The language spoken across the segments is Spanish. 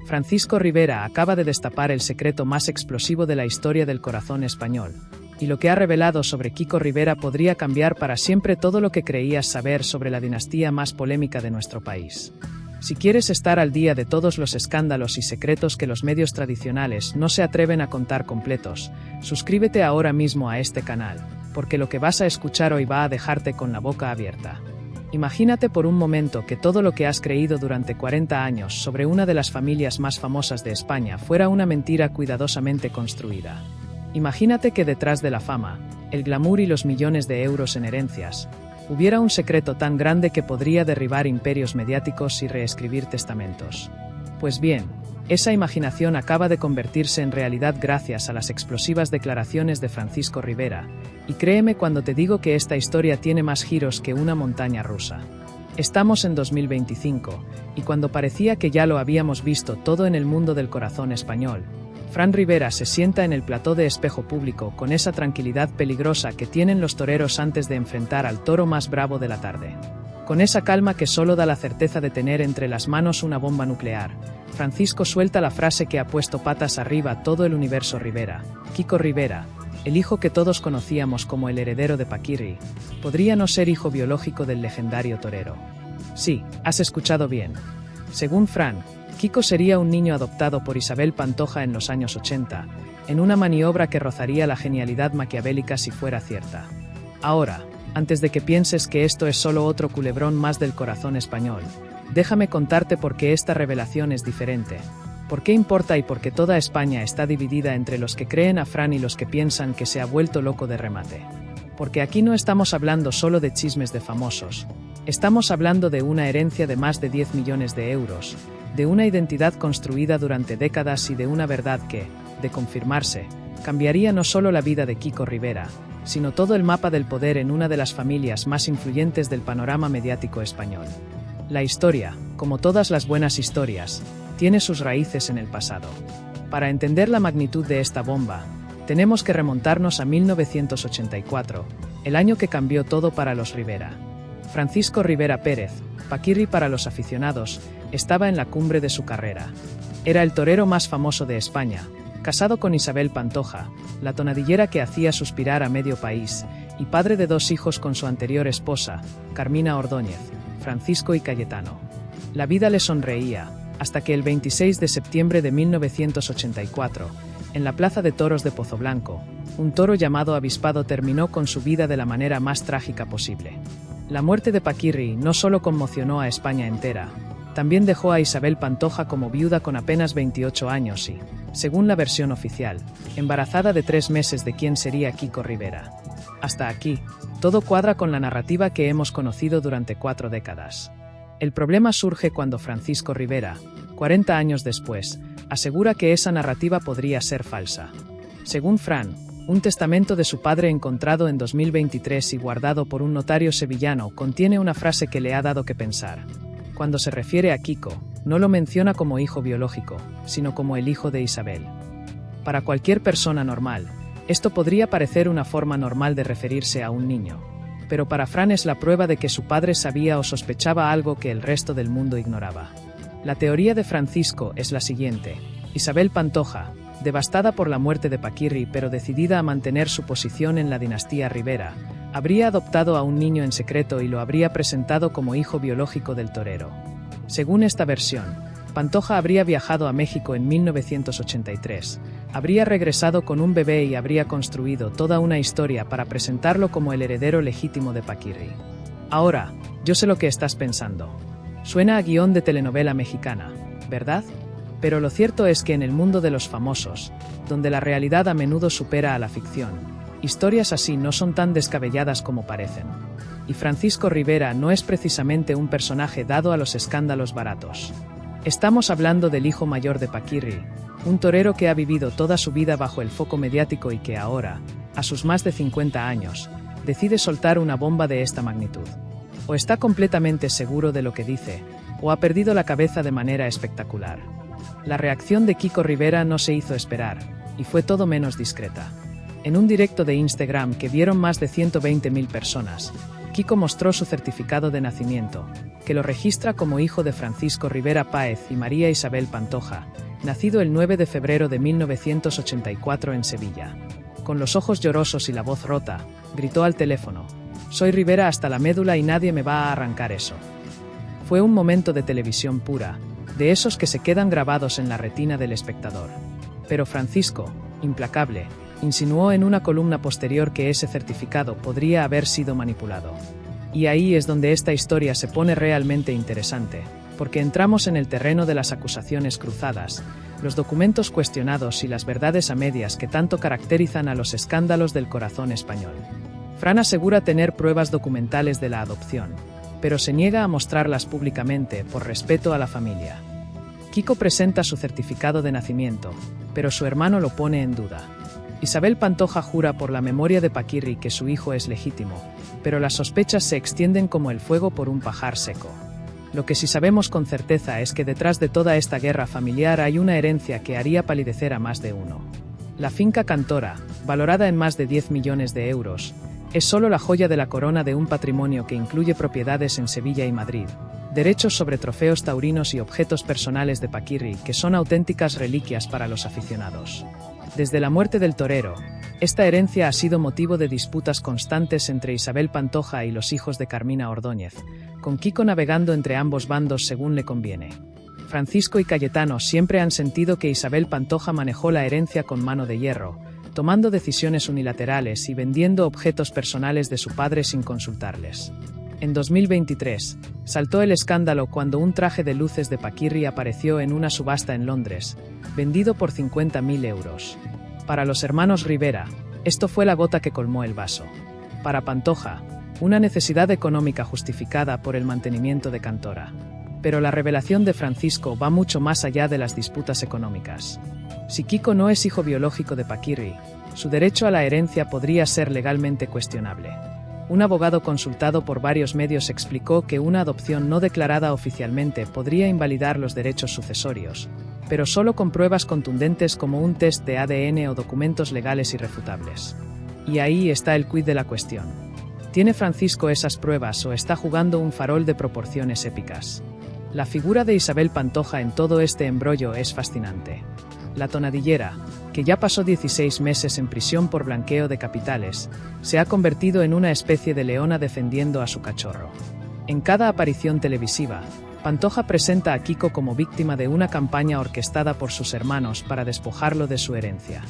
Francisco Rivera acaba de destapar el secreto más explosivo de la historia del corazón español, y lo que ha revelado sobre Kiko Rivera podría cambiar para siempre todo lo que creías saber sobre la dinastía más polémica de nuestro país. Si quieres estar al día de todos los escándalos y secretos que los medios tradicionales no se atreven a contar completos, suscríbete ahora mismo a este canal, porque lo que vas a escuchar hoy va a dejarte con la boca abierta. Imagínate por un momento que todo lo que has creído durante 40 años sobre una de las familias más famosas de España fuera una mentira cuidadosamente construida. Imagínate que detrás de la fama, el glamour y los millones de euros en herencias, hubiera un secreto tan grande que podría derribar imperios mediáticos y reescribir testamentos. Pues bien, esa imaginación acaba de convertirse en realidad gracias a las explosivas declaraciones de Francisco Rivera, y créeme cuando te digo que esta historia tiene más giros que una montaña rusa. Estamos en 2025, y cuando parecía que ya lo habíamos visto todo en el mundo del corazón español, Fran Rivera se sienta en el plató de Espejo Público con esa tranquilidad peligrosa que tienen los toreros antes de enfrentar al toro más bravo de la tarde. Con esa calma que solo da la certeza de tener entre las manos una bomba nuclear, Francisco suelta la frase que ha puesto patas arriba todo el universo Rivera. Kiko Rivera, el hijo que todos conocíamos como el heredero de Paquirri, podría no ser hijo biológico del legendario torero. Sí, has escuchado bien. Según Fran, Kiko sería un niño adoptado por Isabel Pantoja en los años 80, en una maniobra que rozaría la genialidad maquiavélica si fuera cierta. Ahora, antes de que pienses que esto es solo otro culebrón más del corazón español, déjame contarte por qué esta revelación es diferente, por qué importa y por qué toda España está dividida entre los que creen a Fran y los que piensan que se ha vuelto loco de remate. Porque aquí no estamos hablando solo de chismes de famosos, estamos hablando de una herencia de más de 10 millones de euros, de una identidad construida durante décadas y de una verdad que, de confirmarse, cambiaría no solo la vida de Kiko Rivera, sino todo el mapa del poder en una de las familias más influyentes del panorama mediático español. La historia, como todas las buenas historias, tiene sus raíces en el pasado. Para entender la magnitud de esta bomba, tenemos que remontarnos a 1984, el año que cambió todo para los Rivera. Francisco Rivera Pérez, Paquirri para los aficionados, estaba en la cumbre de su carrera. Era el torero más famoso de España, casado con Isabel Pantoja, la tonadillera que hacía suspirar a medio país, y padre de 2 hijos con su anterior esposa, Carmina Ordóñez, Francisco y Cayetano. La vida le sonreía, hasta que el 26 de septiembre de 1984, en la Plaza de Toros de Pozoblanco, un toro llamado Avispado terminó con su vida de la manera más trágica posible. La muerte de Paquirri no solo conmocionó a España entera, también dejó a Isabel Pantoja como viuda con apenas 28 años y, según la versión oficial, embarazada de 3 meses de quién sería Kiko Rivera. Hasta aquí, todo cuadra con la narrativa que hemos conocido durante 4 décadas. El problema surge cuando Francisco Rivera, 40 años después, asegura que esa narrativa podría ser falsa. Según Fran, un testamento de su padre encontrado en 2023 y guardado por un notario sevillano contiene una frase que le ha dado que pensar. Cuando se refiere a Kiko, no lo menciona como hijo biológico, sino como el hijo de Isabel. Para cualquier persona normal, esto podría parecer una forma normal de referirse a un niño. Pero para Fran es la prueba de que su padre sabía o sospechaba algo que el resto del mundo ignoraba. La teoría de Francisco es la siguiente. Isabel Pantoja, devastada por la muerte de Paquirri pero decidida a mantener su posición en la dinastía Rivera, habría adoptado a un niño en secreto y lo habría presentado como hijo biológico del torero. Según esta versión, Pantoja habría viajado a México en 1983, habría regresado con un bebé y habría construido toda una historia para presentarlo como el heredero legítimo de Paquirri. Ahora, yo sé lo que estás pensando. Suena a guión de telenovela mexicana, ¿verdad? Pero lo cierto es que en el mundo de los famosos, donde la realidad a menudo supera a la ficción, historias así no son tan descabelladas como parecen. Y Francisco Rivera no es precisamente un personaje dado a los escándalos baratos. Estamos hablando del hijo mayor de Paquirri, un torero que ha vivido toda su vida bajo el foco mediático y que ahora, a sus más de 50 años, decide soltar una bomba de esta magnitud. O está completamente seguro de lo que dice, o ha perdido la cabeza de manera espectacular. La reacción de Kiko Rivera no se hizo esperar, y fue todo menos discreta. En un directo de Instagram que vieron más de 120.000 personas, Kiko mostró su certificado de nacimiento, que lo registra como hijo de Francisco Rivera Páez y María Isabel Pantoja, nacido el 9 de febrero de 1984 en Sevilla. Con los ojos llorosos y la voz rota, gritó al teléfono: «Soy Rivera hasta la médula y nadie me va a arrancar eso». Fue un momento de televisión pura, de esos que se quedan grabados en la retina del espectador. Pero Francisco, implacable, insinuó en una columna posterior que ese certificado podría haber sido manipulado. Y ahí es donde esta historia se pone realmente interesante, porque entramos en el terreno de las acusaciones cruzadas, los documentos cuestionados y las verdades a medias que tanto caracterizan a los escándalos del corazón español. Fran asegura tener pruebas documentales de la adopción, pero se niega a mostrarlas públicamente por respeto a la familia. Kiko presenta su certificado de nacimiento, pero su hermano lo pone en duda. Isabel Pantoja jura por la memoria de Paquirri que su hijo es legítimo, pero las sospechas se extienden como el fuego por un pajar seco. Lo que sí sabemos con certeza es que detrás de toda esta guerra familiar hay una herencia que haría palidecer a más de uno. La finca Cantora, valorada en más de 10 millones de euros, es solo la joya de la corona de un patrimonio que incluye propiedades en Sevilla y Madrid, derechos sobre trofeos taurinos y objetos personales de Paquirri que son auténticas reliquias para los aficionados. Desde la muerte del torero, esta herencia ha sido motivo de disputas constantes entre Isabel Pantoja y los hijos de Carmina Ordóñez, con Kiko navegando entre ambos bandos según le conviene. Francisco y Cayetano siempre han sentido que Isabel Pantoja manejó la herencia con mano de hierro, tomando decisiones unilaterales y vendiendo objetos personales de su padre sin consultarles. En 2023, saltó el escándalo cuando un traje de luces de Paquirri apareció en una subasta en Londres, vendido por 50.000 euros. Para los hermanos Rivera, esto fue la gota que colmó el vaso. Para Pantoja, una necesidad económica justificada por el mantenimiento de Cantora. Pero la revelación de Francisco va mucho más allá de las disputas económicas. Si Kiko no es hijo biológico de Paquirri, su derecho a la herencia podría ser legalmente cuestionable. Un abogado consultado por varios medios explicó que una adopción no declarada oficialmente podría invalidar los derechos sucesorios, pero solo con pruebas contundentes como un test de ADN o documentos legales irrefutables. Y ahí está el quid de la cuestión. ¿Tiene Francisco esas pruebas o está jugando un farol de proporciones épicas? La figura de Isabel Pantoja en todo este embrollo es fascinante. La tonadillera, que ya pasó 16 meses en prisión por blanqueo de capitales, se ha convertido en una especie de leona defendiendo a su cachorro. En cada aparición televisiva, Pantoja presenta a Kiko como víctima de una campaña orquestada por sus hermanos para despojarlo de su herencia.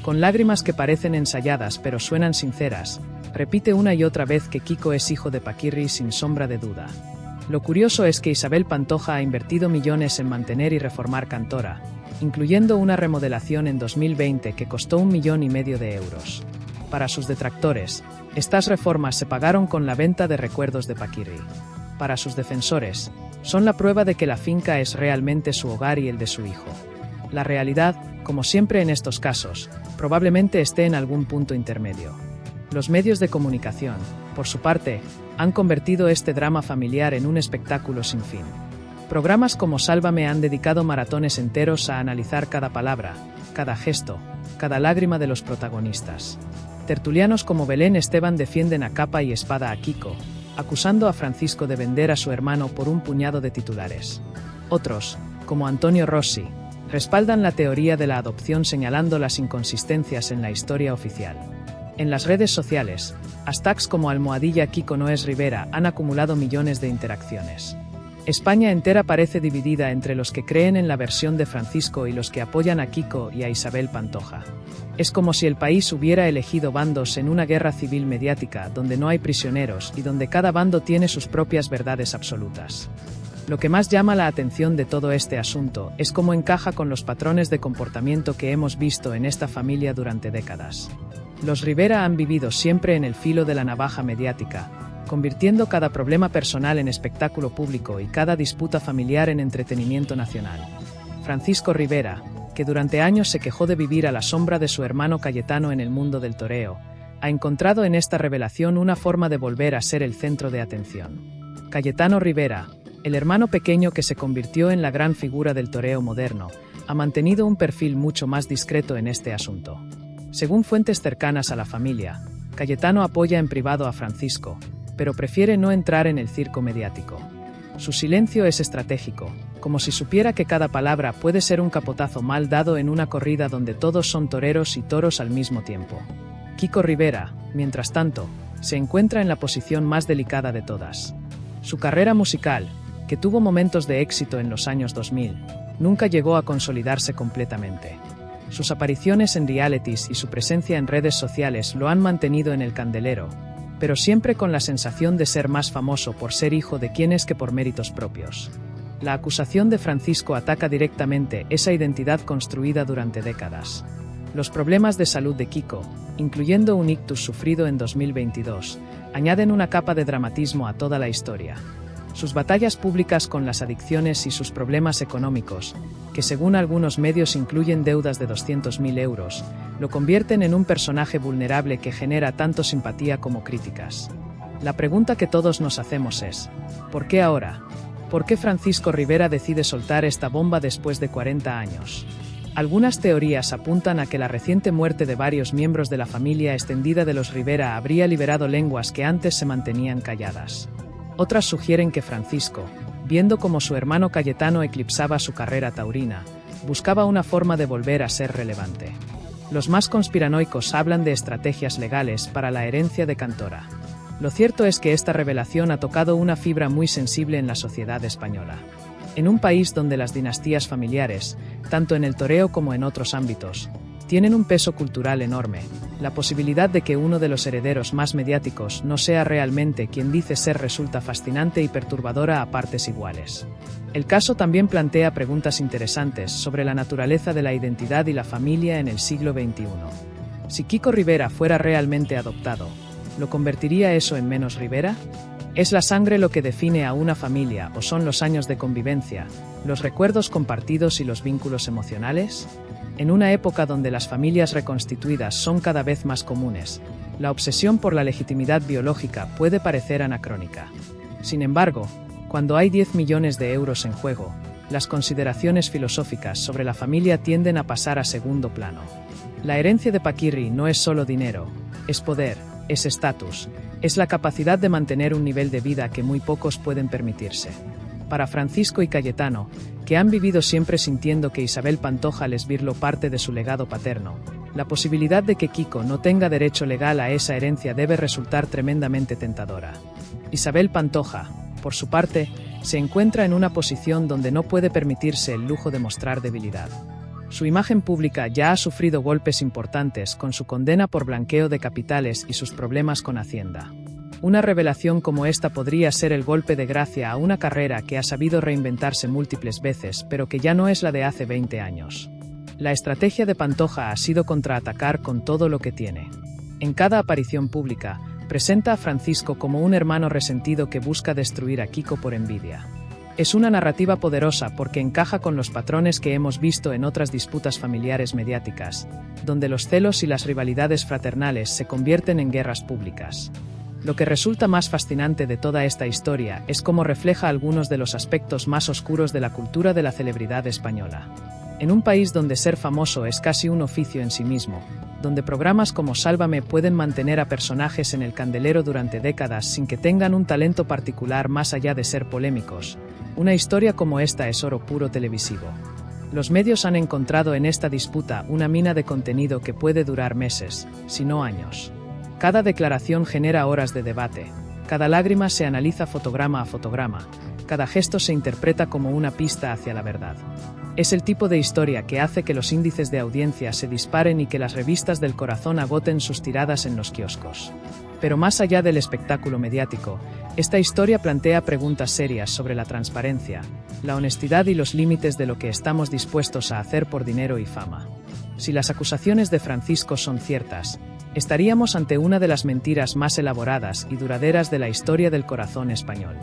Con lágrimas que parecen ensayadas pero suenan sinceras, repite una y otra vez que Kiko es hijo de Paquirri sin sombra de duda. Lo curioso es que Isabel Pantoja ha invertido millones en mantener y reformar Cantora, incluyendo una remodelación en 2020 que costó 1,5 millones de euros. Para sus detractores, estas reformas se pagaron con la venta de recuerdos de Paquirri. Para sus defensores, son la prueba de que la finca es realmente su hogar y el de su hijo. La realidad, como siempre en estos casos, probablemente esté en algún punto intermedio. Los medios de comunicación, por su parte, han convertido este drama familiar en un espectáculo sin fin. Programas como Sálvame han dedicado maratones enteros a analizar cada palabra, cada gesto, cada lágrima de los protagonistas. Tertulianos como Belén Esteban defienden a capa y espada a Kiko, acusando a Francisco de vender a su hermano por un puñado de titulares. Otros, como Antonio Rossi, respaldan la teoría de la adopción señalando las inconsistencias en la historia oficial. En las redes sociales, hashtags como #Kiko no es Rivera han acumulado millones de interacciones. España entera parece dividida entre los que creen en la versión de Francisco y los que apoyan a Kiko y a Isabel Pantoja. Es como si el país hubiera elegido bandos en una guerra civil mediática donde no hay prisioneros y donde cada bando tiene sus propias verdades absolutas. Lo que más llama la atención de todo este asunto es cómo encaja con los patrones de comportamiento que hemos visto en esta familia durante décadas. Los Rivera han vivido siempre en el filo de la navaja mediática, convirtiendo cada problema personal en espectáculo público y cada disputa familiar en entretenimiento nacional. Francisco Rivera, que durante años se quejó de vivir a la sombra de su hermano Cayetano en el mundo del toreo, ha encontrado en esta revelación una forma de volver a ser el centro de atención. Cayetano Rivera, el hermano pequeño que se convirtió en la gran figura del toreo moderno, ha mantenido un perfil mucho más discreto en este asunto. Según fuentes cercanas a la familia, Cayetano apoya en privado a Francisco, pero prefiere no entrar en el circo mediático. Su silencio es estratégico, como si supiera que cada palabra puede ser un capotazo mal dado en una corrida donde todos son toreros y toros al mismo tiempo. Kiko Rivera, mientras tanto, se encuentra en la posición más delicada de todas. Su carrera musical, que tuvo momentos de éxito en los años 2000, nunca llegó a consolidarse completamente. Sus apariciones en realities y su presencia en redes sociales lo han mantenido en el candelero, pero siempre con la sensación de ser más famoso por ser hijo de quienes que por méritos propios. La acusación de Francisco ataca directamente esa identidad construida durante décadas. Los problemas de salud de Kiko, incluyendo un ictus sufrido en 2022, añaden una capa de dramatismo a toda la historia. Sus batallas públicas con las adicciones y sus problemas económicos, que según algunos medios incluyen deudas de 200.000 euros, lo convierten en un personaje vulnerable que genera tanto simpatía como críticas. La pregunta que todos nos hacemos es, ¿por qué ahora? ¿Por qué Francisco Rivera decide soltar esta bomba después de 40 años? Algunas teorías apuntan a que la reciente muerte de varios miembros de la familia extendida de los Rivera habría liberado lenguas que antes se mantenían calladas. Otras sugieren que Francisco, viendo cómo su hermano Cayetano eclipsaba su carrera taurina, buscaba una forma de volver a ser relevante. Los más conspiranoicos hablan de estrategias legales para la herencia de Cantora. Lo cierto es que esta revelación ha tocado una fibra muy sensible en la sociedad española. En un país donde las dinastías familiares, tanto en el toreo como en otros ámbitos, tienen un peso cultural enorme, la posibilidad de que uno de los herederos más mediáticos no sea realmente quien dice ser resulta fascinante y perturbadora a partes iguales. El caso también plantea preguntas interesantes sobre la naturaleza de la identidad y la familia en el siglo XXI. Si Kiko Rivera fuera realmente adoptado, ¿lo convertiría eso en menos Rivera? ¿Es la sangre lo que define a una familia o son los años de convivencia, los recuerdos compartidos y los vínculos emocionales? En una época donde las familias reconstituidas son cada vez más comunes, la obsesión por la legitimidad biológica puede parecer anacrónica. Sin embargo, cuando hay 10 millones de euros en juego, las consideraciones filosóficas sobre la familia tienden a pasar a segundo plano. La herencia de Paquirri no es solo dinero, es poder, es estatus, es la capacidad de mantener un nivel de vida que muy pocos pueden permitirse. Para Francisco y Cayetano, que han vivido siempre sintiendo que Isabel Pantoja les virló parte de su legado paterno, la posibilidad de que Kiko no tenga derecho legal a esa herencia debe resultar tremendamente tentadora. Isabel Pantoja, por su parte, se encuentra en una posición donde no puede permitirse el lujo de mostrar debilidad. Su imagen pública ya ha sufrido golpes importantes con su condena por blanqueo de capitales y sus problemas con Hacienda. Una revelación como esta podría ser el golpe de gracia a una carrera que ha sabido reinventarse múltiples veces, pero que ya no es la de hace 20 años. La estrategia de Pantoja ha sido contraatacar con todo lo que tiene. En cada aparición pública, presenta a Francisco como un hermano resentido que busca destruir a Kiko por envidia. Es una narrativa poderosa porque encaja con los patrones que hemos visto en otras disputas familiares mediáticas, donde los celos y las rivalidades fraternales se convierten en guerras públicas. Lo que resulta más fascinante de toda esta historia es cómo refleja algunos de los aspectos más oscuros de la cultura de la celebridad española. En un país donde ser famoso es casi un oficio en sí mismo, donde programas como Sálvame pueden mantener a personajes en el candelero durante décadas sin que tengan un talento particular más allá de ser polémicos, una historia como esta es oro puro televisivo. Los medios han encontrado en esta disputa una mina de contenido que puede durar meses, si no años. Cada declaración genera horas de debate, cada lágrima se analiza fotograma a fotograma, cada gesto se interpreta como una pista hacia la verdad. Es el tipo de historia que hace que los índices de audiencia se disparen y que las revistas del corazón agoten sus tiradas en los kioscos. Pero más allá del espectáculo mediático, esta historia plantea preguntas serias sobre la transparencia, la honestidad y los límites de lo que estamos dispuestos a hacer por dinero y fama. Si las acusaciones de Francisco son ciertas, estaríamos ante una de las mentiras más elaboradas y duraderas de la historia del corazón español.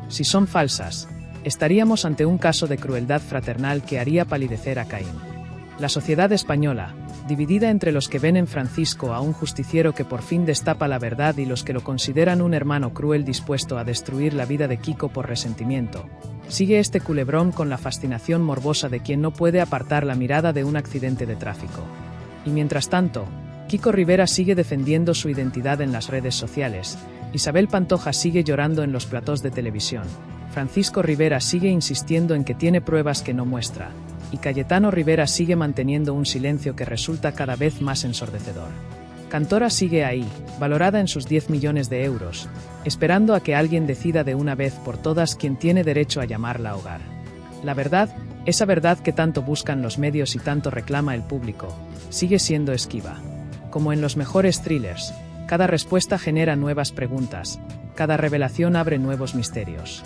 Si son falsas, estaríamos ante un caso de crueldad fraternal que haría palidecer a Caín. La sociedad española, dividida entre los que ven en Francisco a un justiciero que por fin destapa la verdad y los que lo consideran un hermano cruel dispuesto a destruir la vida de Kiko por resentimiento, sigue este culebrón con la fascinación morbosa de quien no puede apartar la mirada de un accidente de tráfico. Y mientras tanto, Kiko Rivera sigue defendiendo su identidad en las redes sociales, Isabel Pantoja sigue llorando en los platós de televisión, Francisco Rivera sigue insistiendo en que tiene pruebas que no muestra, y Cayetano Rivera sigue manteniendo un silencio que resulta cada vez más ensordecedor. Cantora sigue ahí, valorada en sus 10 millones de euros, esperando a que alguien decida de una vez por todas quién tiene derecho a llamarla hogar. La verdad, esa verdad que tanto buscan los medios y tanto reclama el público, sigue siendo esquiva. Como en los mejores thrillers, cada respuesta genera nuevas preguntas, cada revelación abre nuevos misterios.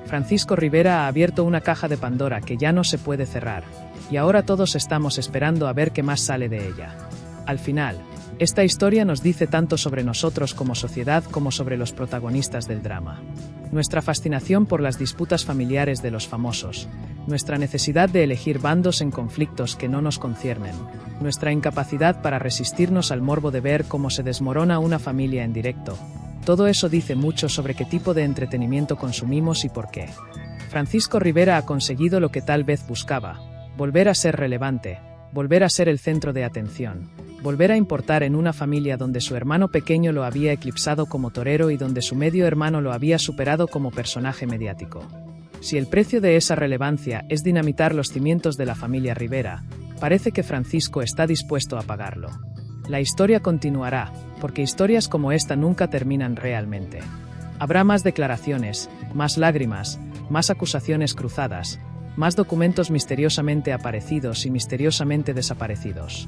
Francisco Rivera ha abierto una caja de Pandora que ya no se puede cerrar, y ahora todos estamos esperando a ver qué más sale de ella. Al final, esta historia nos dice tanto sobre nosotros como sociedad como sobre los protagonistas del drama. Nuestra fascinación por las disputas familiares de los famosos, nuestra necesidad de elegir bandos en conflictos que no nos conciernen, nuestra incapacidad para resistirnos al morbo de ver cómo se desmorona una familia en directo. Todo eso dice mucho sobre qué tipo de entretenimiento consumimos y por qué. Francisco Rivera ha conseguido lo que tal vez buscaba: volver a ser relevante, volver a ser el centro de atención, volver a importar en una familia donde su hermano pequeño lo había eclipsado como torero y donde su medio hermano lo había superado como personaje mediático. Si el precio de esa relevancia es dinamitar los cimientos de la familia Rivera, parece que Francisco está dispuesto a pagarlo. La historia continuará, porque historias como esta nunca terminan realmente. Habrá más declaraciones, más lágrimas, más acusaciones cruzadas, más documentos misteriosamente aparecidos y misteriosamente desaparecidos.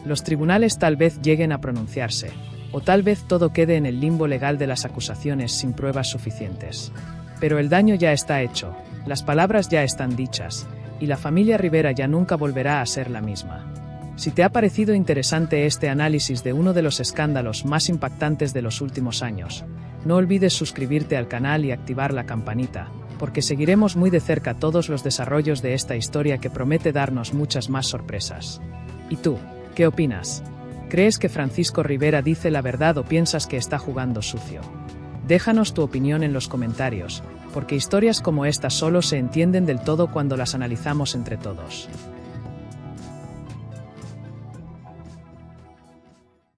Los tribunales tal vez lleguen a pronunciarse, o tal vez todo quede en el limbo legal de las acusaciones sin pruebas suficientes. Pero el daño ya está hecho, las palabras ya están dichas, y la familia Rivera ya nunca volverá a ser la misma. Si te ha parecido interesante este análisis de uno de los escándalos más impactantes de los últimos años, no olvides suscribirte al canal y activar la campanita, porque seguiremos muy de cerca todos los desarrollos de esta historia que promete darnos muchas más sorpresas. ¿Y tú, qué opinas? ¿Crees que Francisco Rivera dice la verdad o piensas que está jugando sucio? Déjanos tu opinión en los comentarios, porque historias como esta solo se entienden del todo cuando las analizamos entre todos.